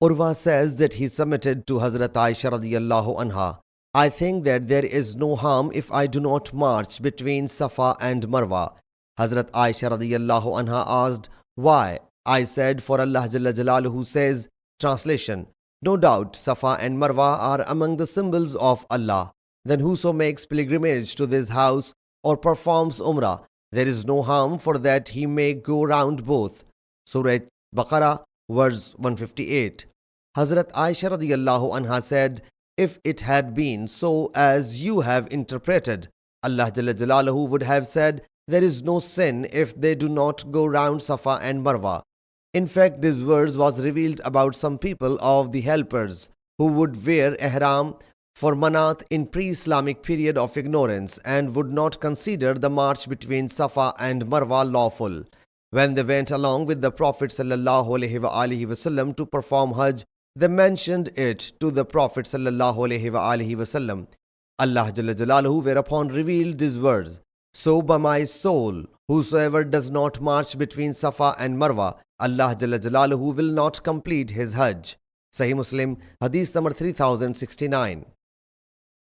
Urwa says that he submitted to Hazrat Aisha radiyallahu anha, I think that there is no harm if I do not march between Safa and Marwa. Hazrat Aisha radiyallahu anha asked, why? I said, for Allah Jalla Jalaluhu says, translation, no doubt Safa and Marwa are among the symbols of Allah. Then whoso makes pilgrimage to this house or performs Umrah, there is no harm for that he may go round both. Surah Baqarah, verse 158. Hazrat Aisha radiyallahu anha said, if it had been so as you have interpreted, Allah Jalla Jalaluhu would have said, there is no sin if they do not go round Safa and Marwa. In fact, this verse was revealed about some people of the helpers who would wear ihram for manat in pre-Islamic period of ignorance and would not consider the march between Safa and Marwa lawful. When they went along with the Prophet ﷺ to perform Hajj, they mentioned it to the Prophet ﷺ. Allah Jalla Jalaluhu whereupon revealed this verse. So by my soul, whosoever does not march between Safa and Marwa, Allah Jalla Jalaluhu will not complete his Hajj. Sahih Muslim Hadees number 3069.